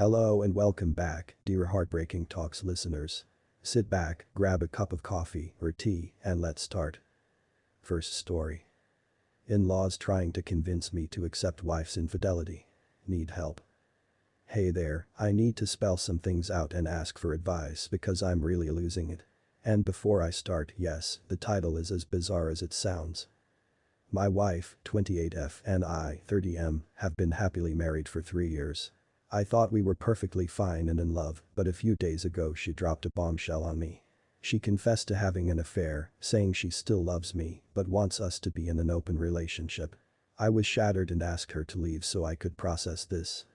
Hello and welcome back, dear Heartbreaking Talks listeners. Sit back, grab a cup of coffee or tea, and let's start. First story. In-laws trying to convince me to accept wife's infidelity. Need help. Hey there, I need to spell some things out and ask for advice because I'm really losing it. And before I start, yes, the title is as bizarre as it sounds. My wife, 28F, and I, 30M, have been happily married for 3 years. I thought we were perfectly fine and in love, but a few days ago she dropped a bombshell on me. She confessed to having an affair, saying she still loves me, but wants us to be in an open relationship. I was shattered and asked her to leave so I could process this.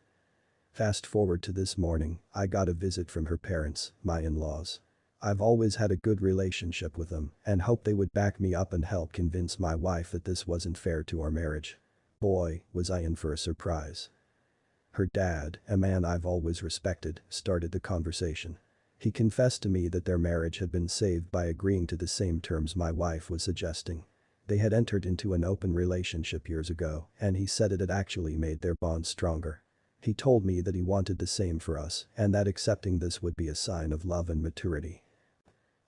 Fast forward to this morning, I got a visit from her parents, my in-laws. I've always had a good relationship with them and hoped they would back me up and help convince my wife that this wasn't fair to our marriage. Boy, was I in for a surprise. Her dad, a man I've always respected, started the conversation. He confessed to me that their marriage had been saved by agreeing to the same terms my wife was suggesting. They had entered into an open relationship years ago, and he said it had actually made their bond stronger. He told me that he wanted the same for us and that accepting this would be a sign of love and maturity.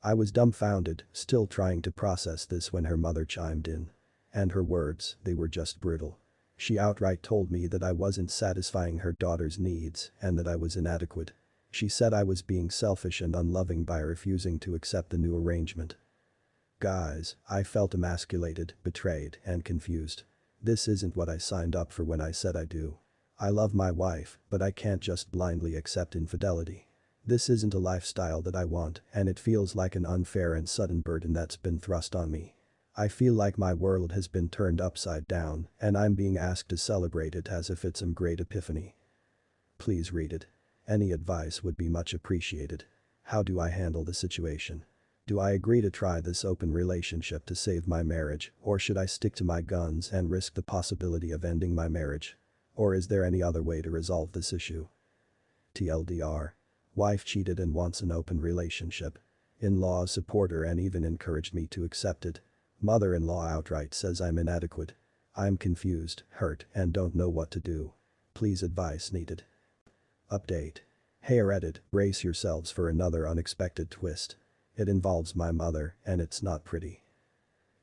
I was dumbfounded, still trying to process this when her mother chimed in. And her words, they were just brutal. She outright told me that I wasn't satisfying her daughter's needs and that I was inadequate. She said I was being selfish and unloving by refusing to accept the new arrangement. Guys, I felt emasculated, betrayed, and confused. This isn't what I signed up for when I said I do. I love my wife, but I can't just blindly accept infidelity. This isn't a lifestyle that I want, and it feels like an unfair and sudden burden that's been thrust on me. I feel like my world has been turned upside down, and I'm being asked to celebrate it as if it's some great epiphany. Please read it. Any advice would be much appreciated. How do I handle the situation? Do I agree to try this open relationship to save my marriage, or should I stick to my guns and risk the possibility of ending my marriage? Or is there any other way to resolve this issue? TLDR. Wife cheated and wants an open relationship. In-laws support her and even encouraged me to accept it. Mother-in-law outright says I'm inadequate. I'm confused, hurt, and don't know what to do. Please advice needed. Update. Hey Reddit, brace yourselves for another unexpected twist. It involves my mother, and it's not pretty.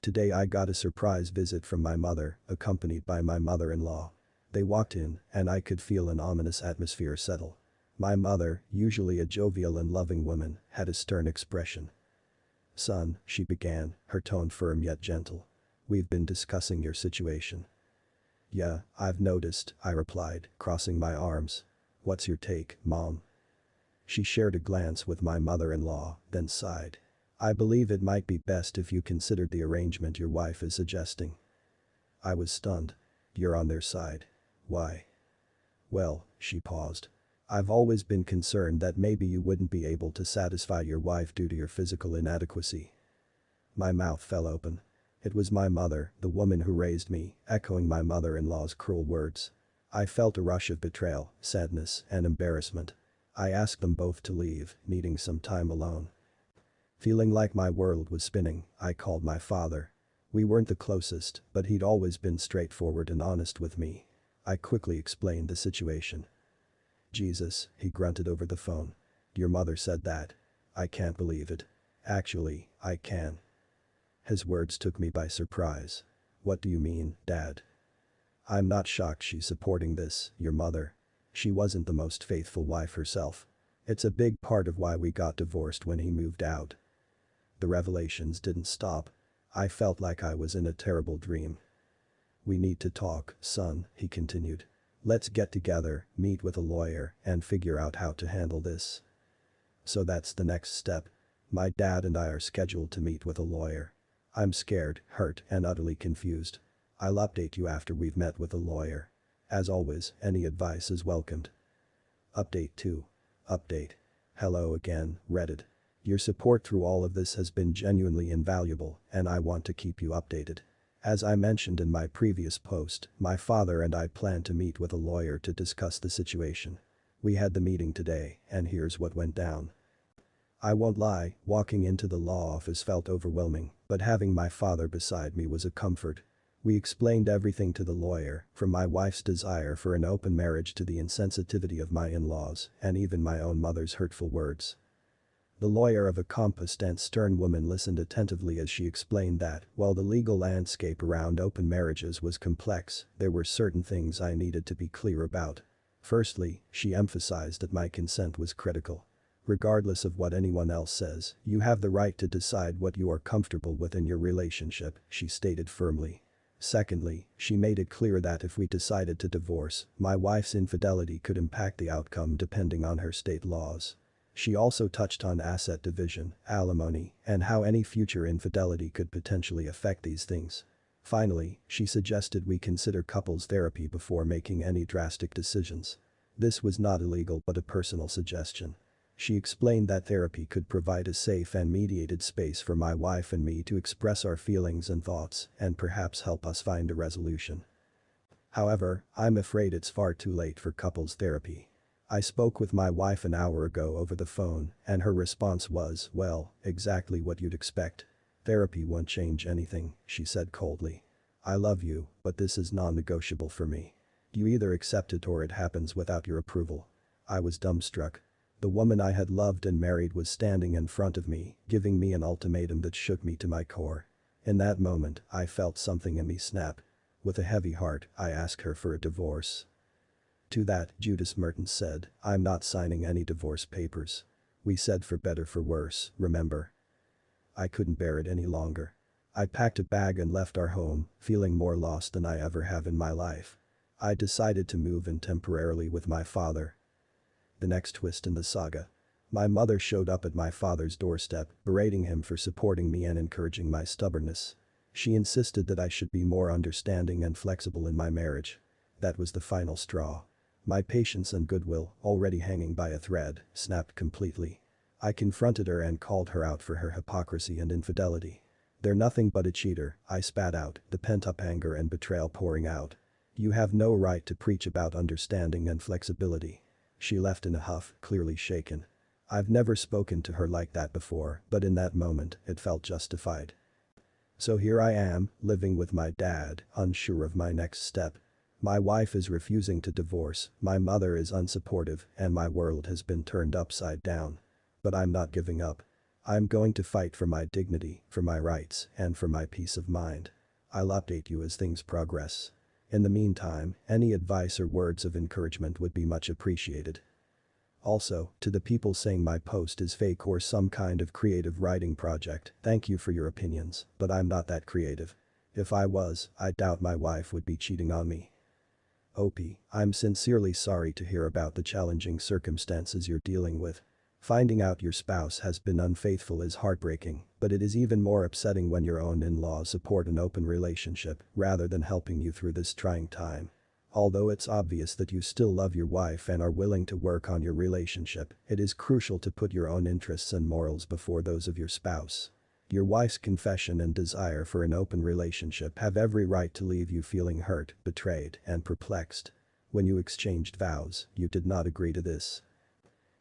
Today I got a surprise visit from my mother, accompanied by my mother-in-law. They walked in, and I could feel an ominous atmosphere settle. My mother, usually a jovial and loving woman, had a stern expression. "Son," she began, her tone firm yet gentle. "We've been discussing your situation." "Yeah, I've noticed," I replied, crossing my arms. "What's your take, Mom?" She shared a glance with my mother-in-law, then sighed. "I believe it might be best if you considered the arrangement your wife is suggesting." I was stunned. "You're on their side. Why?" "Well," she paused. "I've always been concerned that maybe you wouldn't be able to satisfy your wife due to your physical inadequacy." My mouth fell open. It was my mother, the woman who raised me, echoing my mother-in-law's cruel words. I felt a rush of betrayal, sadness, and embarrassment. I asked them both to leave, needing some time alone. Feeling like my world was spinning, I called my father. We weren't the closest, but he'd always been straightforward and honest with me. I quickly explained the situation. "Jesus," he grunted over the phone. "Your mother said that. I can't believe it. Actually, I can." His words took me by surprise. "What do you mean, Dad?" "I'm not shocked she's supporting this, your mother. She wasn't the most faithful wife herself. It's a big part of why we got divorced when he moved out." The revelations didn't stop. I felt like I was in a terrible dream. "We need to talk, son," he continued. "Let's get together, meet with a lawyer, and figure out how to handle this." So that's the next step. My dad and I are scheduled to meet with a lawyer. I'm scared, hurt, and utterly confused. I'll update you after we've met with a lawyer. As always, any advice is welcomed. Update 2. Update. Hello again, Reddit. Your support through all of this has been genuinely invaluable, and I want to keep you updated. As I mentioned in my previous post, my father and I plan to meet with a lawyer to discuss the situation. We had the meeting today, and here's what went down. I won't lie, walking into the law office felt overwhelming, but having my father beside me was a comfort. We explained everything to the lawyer, from my wife's desire for an open marriage to the insensitivity of my in-laws and even my own mother's hurtful words. The lawyer, of a composed and stern woman, listened attentively as she explained that, while the legal landscape around open marriages was complex, there were certain things I needed to be clear about. Firstly, she emphasized that my consent was critical. Regardless of what anyone else says, you have the right to decide what you are comfortable with in your relationship, she stated firmly. Secondly, she made it clear that if we decided to divorce, my wife's infidelity could impact the outcome depending on her state laws. She also touched on asset division, alimony, and how any future infidelity could potentially affect these things. Finally, she suggested we consider couples therapy before making any drastic decisions. This was not illegal but a personal suggestion. She explained that therapy could provide a safe and mediated space for my wife and me to express our feelings and thoughts and perhaps help us find a resolution. However, I'm afraid it's far too late for couples therapy. I spoke with my wife an hour ago over the phone, and her response was, well, exactly what you'd expect. Therapy won't change anything, she said coldly. I love you, but this is non-negotiable for me. You either accept it or it happens without your approval. I was dumbstruck. The woman I had loved and married was standing in front of me, giving me an ultimatum that shook me to my core. In that moment, I felt something in me snap. With a heavy heart, I asked her for a divorce. To that, Judas Mertens said, I'm not signing any divorce papers. We said for better for worse, remember? I couldn't bear it any longer. I packed a bag and left our home, feeling more lost than I ever have in my life. I decided to move in temporarily with my father. The next twist in the saga. My mother showed up at my father's doorstep, berating him for supporting me and encouraging my stubbornness. She insisted that I should be more understanding and flexible in my marriage. That was the final straw. My patience and goodwill, already hanging by a thread, snapped completely. I confronted her and called her out for her hypocrisy and infidelity. They're nothing but a cheater, I spat out, the pent-up anger and betrayal pouring out. You have no right to preach about understanding and flexibility. She left in a huff, clearly shaken. I've never spoken to her like that before, but in that moment, it felt justified. So here I am, living with my dad, unsure of my next step. My wife is refusing to divorce, my mother is unsupportive, and my world has been turned upside down. But I'm not giving up. I'm going to fight for my dignity, for my rights, and for my peace of mind. I'll update you as things progress. In the meantime, any advice or words of encouragement would be much appreciated. Also, to the people saying my post is fake or some kind of creative writing project, thank you for your opinions, but I'm not that creative. If I was, I doubt my wife would be cheating on me. OP, I'm sincerely sorry to hear about the challenging circumstances you're dealing with. Finding out your spouse has been unfaithful is heartbreaking, but it is even more upsetting when your own in-laws support an open relationship rather than helping you through this trying time. Although it's obvious that you still love your wife and are willing to work on your relationship, it is crucial to put your own interests and morals before those of your spouse. Your wife's confession and desire for an open relationship have every right to leave you feeling hurt, betrayed, and perplexed. When you exchanged vows, you did not agree to this.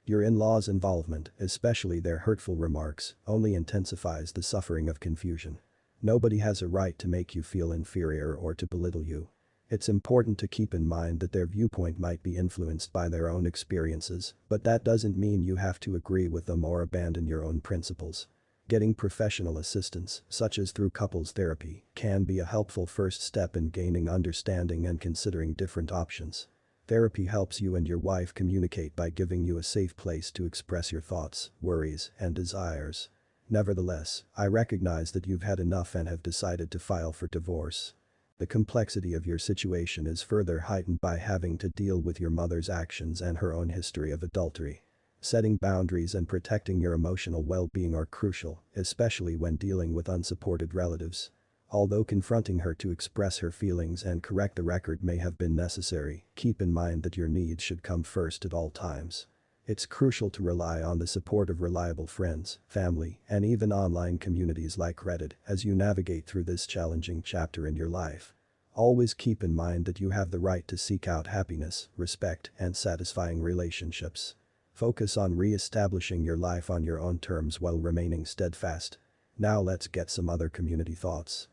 Your in-laws' involvement, especially their hurtful remarks, only intensifies the suffering of confusion. Nobody has a right to make you feel inferior or to belittle you. It's important to keep in mind that their viewpoint might be influenced by their own experiences, but that doesn't mean you have to agree with them or abandon your own principles. Getting professional assistance, such as through couples therapy, can be a helpful first step in gaining understanding and considering different options. Therapy helps you and your wife communicate by giving you a safe place to express your thoughts, worries, and desires. Nevertheless, I recognize that you've had enough and have decided to file for divorce. The complexity of your situation is further heightened by having to deal with your mother's actions and her own history of adultery. Setting boundaries and protecting your emotional well-being are crucial, especially when dealing with unsupported relatives. Although confronting her to express her feelings and correct the record may have been necessary, keep in mind that your needs should come first at all times. It's crucial to rely on the support of reliable friends, family, and even online communities like Reddit as you navigate through this challenging chapter in your life. Always keep in mind that you have the right to seek out happiness, respect, and satisfying relationships. Focus on re-establishing your life on your own terms while remaining steadfast. Now let's get some other community thoughts.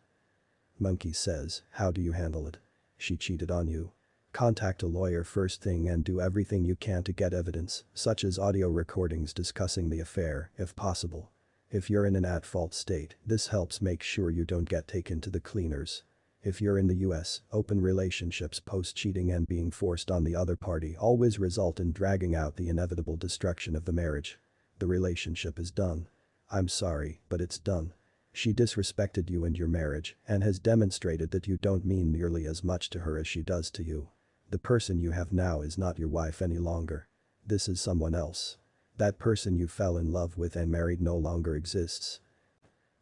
Monkey says, how do you handle it? She cheated on you. Contact a lawyer first thing and do everything you can to get evidence, such as audio recordings discussing the affair, if possible. If you're in an at-fault state, this helps make sure you don't get taken to the cleaners. If you're in the US, open relationships post-cheating and being forced on the other party always result in dragging out the inevitable destruction of the marriage. The relationship is done. I'm sorry, but it's done. She disrespected you and your marriage and has demonstrated that you don't mean nearly as much to her as she does to you. The person you have now is not your wife any longer. This is someone else. That person you fell in love with and married no longer exists.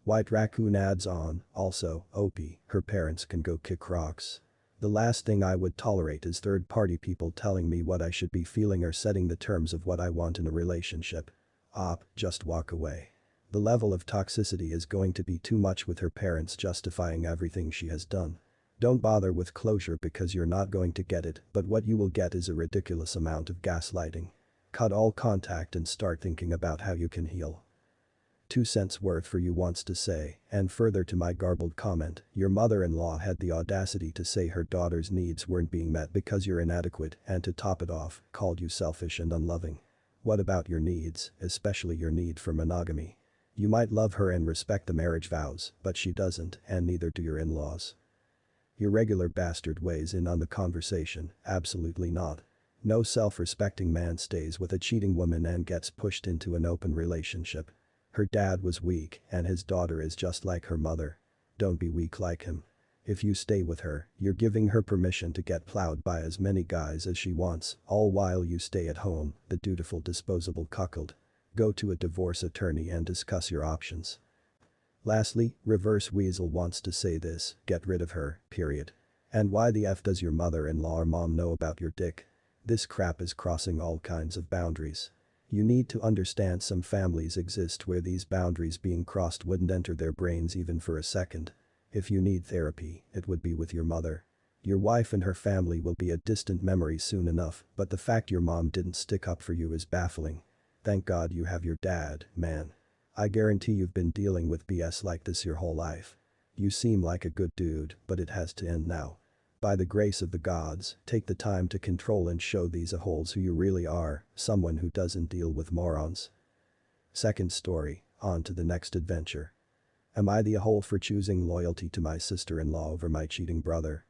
White Raccoon adds on, also, OP, her parents can go kick rocks. The last thing I would tolerate is third-party people telling me what I should be feeling or setting the terms of what I want in a relationship. Op, just walk away. The level of toxicity is going to be too much with her parents justifying everything she has done. Don't bother with closure because you're not going to get it, but what you will get is a ridiculous amount of gaslighting. Cut all contact and start thinking about how you can heal. 2 cents worth for you wants to say, and further to my garbled comment, your mother-in-law had the audacity to say her daughter's needs weren't being met because you're inadequate and to top it off, called you selfish and unloving. What about your needs, especially your need for monogamy? You might love her and respect the marriage vows, but she doesn't, and neither do your in-laws. Your regular bastard weighs in on the conversation, absolutely not. No self-respecting man stays with a cheating woman and gets pushed into an open relationship. Her dad was weak and his daughter is just like her mother. Don't be weak like him. If you stay with her, you're giving her permission to get plowed by as many guys as she wants, all while you stay at home, the dutiful disposable cuckold. Go to a divorce attorney and discuss your options. Lastly, Reverse Weasel wants to say this, get rid of her, period. And why the F does your mother-in-law or mom know about your dick? This crap is crossing all kinds of boundaries. You need to understand some families exist where these boundaries being crossed wouldn't enter their brains even for a second. If you need therapy, it would be with your mother. Your wife and her family will be a distant memory soon enough, but the fact your mom didn't stick up for you is baffling. Thank God you have your dad, man. I guarantee you've been dealing with BS like this your whole life. You seem like a good dude, but it has to end now. By the grace of the gods, take the time to control and show these a-holes who you really are, someone who doesn't deal with morons. Second story, on to the next adventure. Am I the a-hole for choosing loyalty to my sister-in-law over my cheating brother?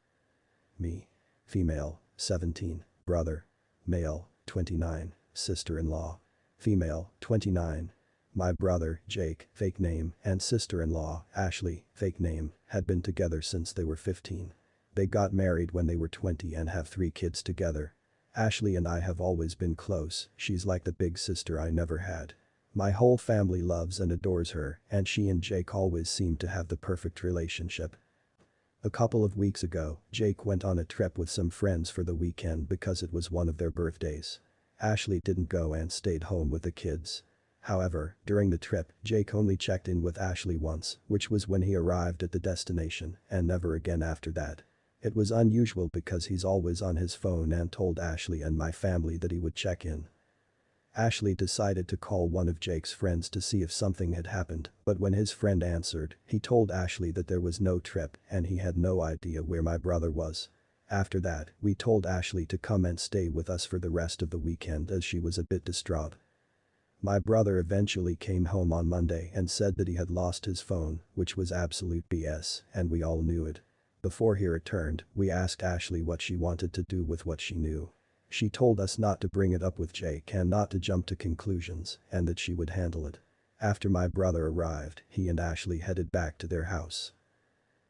Me. Female, 17, brother. Male, 29, sister-in-law. Female, 29. My brother, Jake, fake name, and sister-in-law, Ashley, fake name, had been together since they were 15. They got married when they were 20 and have 3 kids together. Ashley and I have always been close, she's like the big sister I never had. My whole family loves and adores her, and she and Jake always seem to have the perfect relationship. A couple of weeks ago, Jake went on a trip with some friends for the weekend because it was one of their birthdays. Ashley didn't go and stayed home with the kids. However, during the trip, Jake only checked in with Ashley once, which was when he arrived at the destination, and never again after that. It was unusual because he's always on his phone and told Ashley and my family that he would check in. Ashley decided to call one of Jake's friends to see if something had happened, but when his friend answered, he told Ashley that there was no trip and he had no idea where my brother was. After that, we told Ashley to come and stay with us for the rest of the weekend as she was a bit distraught. My brother eventually came home on Monday and said that he had lost his phone, which was absolute BS, and we all knew it. Before he returned, we asked Ashley what she wanted to do with what she knew. She told us not to bring it up with Jake and not to jump to conclusions, and that she would handle it. After my brother arrived, he and Ashley headed back to their house.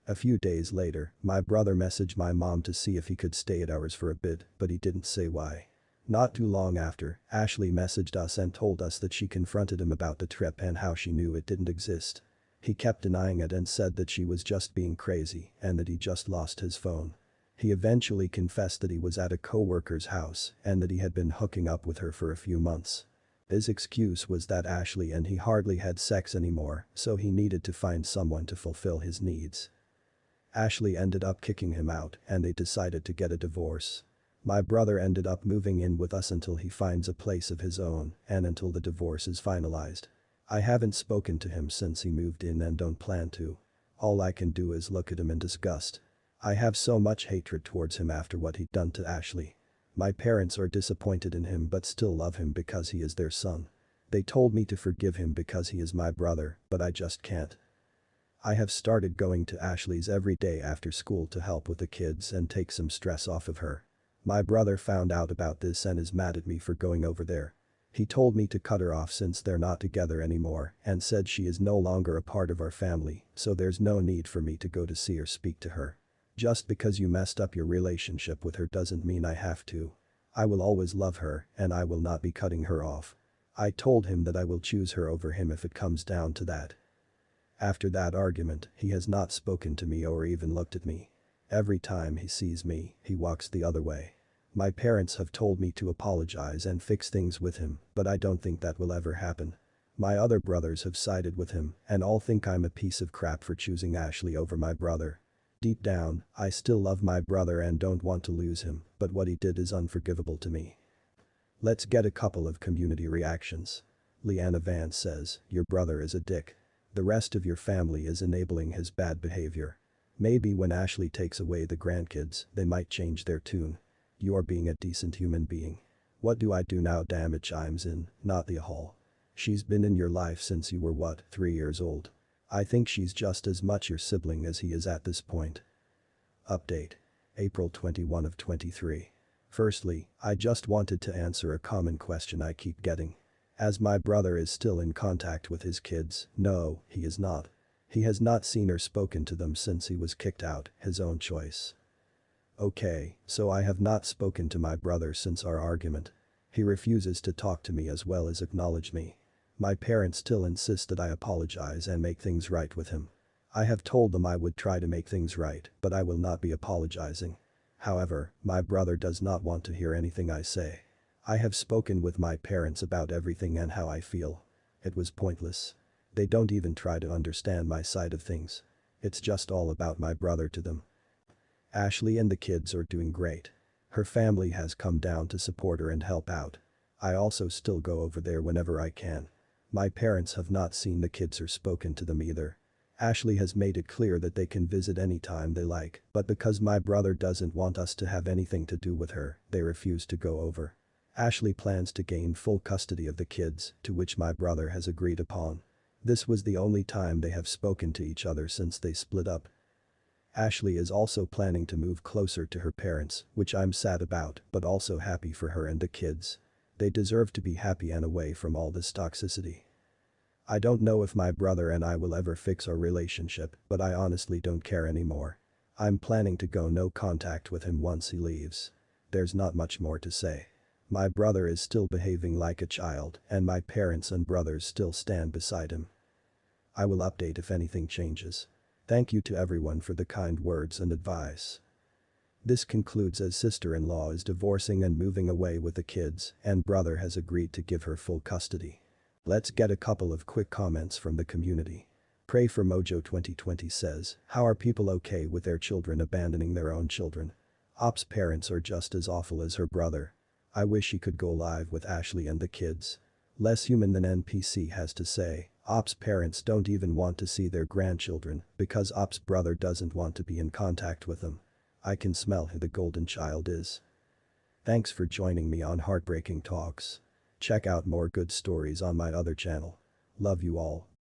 A few days later, my brother messaged my mom to see if he could stay at ours for a bit, but he didn't say why. Not too long after, Ashley messaged us and told us that she confronted him about the trip and how she knew it didn't exist. He kept denying it and said that she was just being crazy and that he just lost his phone. He eventually confessed that he was at a coworker's house and that he had been hooking up with her for a few months. His excuse was that Ashley and he hardly had sex anymore, so he needed to find someone to fulfill his needs. Ashley ended up kicking him out and they decided to get a divorce. My brother ended up moving in with us until he finds a place of his own and until the divorce is finalized. I haven't spoken to him since he moved in and don't plan to. All I can do is look at him in disgust. I have so much hatred towards him after what he'd done to Ashley. My parents are disappointed in him but still love him because he is their son. They told me to forgive him because he is my brother, but I just can't. I have started going to Ashley's every day after school to help with the kids and take some stress off of her. My brother found out about this and is mad at me for going over there. He told me to cut her off since they're not together anymore and said she is no longer a part of our family, so there's no need for me to go to see or speak to her. Just because you messed up your relationship with her doesn't mean I have to. I will always love her and I will not be cutting her off. I told him that I will choose her over him if it comes down to that. After that argument, he has not spoken to me or even looked at me. Every time he sees me, he walks the other way. My parents have told me to apologize and fix things with him, but I don't think that will ever happen. My other brothers have sided with him and all think I'm a piece of crap for choosing Ashley over my brother. Deep down, I still love my brother and don't want to lose him, but what he did is unforgivable to me. Let's get a couple of community reactions. Leanna Vance says, your brother is a dick. The rest of your family is enabling his bad behavior. Maybe when Ashley takes away the grandkids, they might change their tune. You're being a decent human being. What do I do now? Damn it, chimes in, not the hall. She's been in your life since you were what, 3 years old? I think she's just as much your sibling as he is at this point. Update. April 21 of 23. Firstly, I just wanted to answer a common question I keep getting. As my brother is still in contact with his kids, no, he is not. He has not seen or spoken to them since he was kicked out, his own choice. Okay, so I have not spoken to my brother since our argument. He refuses to talk to me as well as acknowledge me. My parents still insist that I apologize and make things right with him. I have told them I would try to make things right, but I will not be apologizing. However, my brother does not want to hear anything I say. I have spoken with my parents about everything and how I feel. It was pointless. They don't even try to understand my side of things. It's just all about my brother to them. Ashley and the kids are doing great. Her family has come down to support her and help out. I also still go over there whenever I can. My parents have not seen the kids or spoken to them either. Ashley has made it clear that they can visit anytime they like, but because my brother doesn't want us to have anything to do with her, they refuse to go over. Ashley plans to gain full custody of the kids, to which my brother has agreed upon. This was the only time they have spoken to each other since they split up. Ashley is also planning to move closer to her parents, which I'm sad about, but also happy for her and the kids. They deserve to be happy and away from all this toxicity. I don't know if my brother and I will ever fix our relationship, but I honestly don't care anymore. I'm planning to go no contact with him once he leaves. There's not much more to say. My brother is still behaving like a child, and my parents and brothers still stand beside him. I will update if anything changes. Thank you to everyone for the kind words and advice. This concludes as sister-in-law is divorcing and moving away with the kids, and brother has agreed to give her full custody. Let's get a couple of quick comments from the community. Pray for Mojo 2020 says, how are people okay with their children abandoning their own children? Op's parents are just as awful as her brother. I wish he could go live with Ashley and the kids. Less human than NPC has to say, Op's parents don't even want to see their grandchildren because Op's brother doesn't want to be in contact with them. I can smell who the golden child is. Thanks for joining me on Heartbreaking Talks. Check out more good stories on my other channel. Love you all.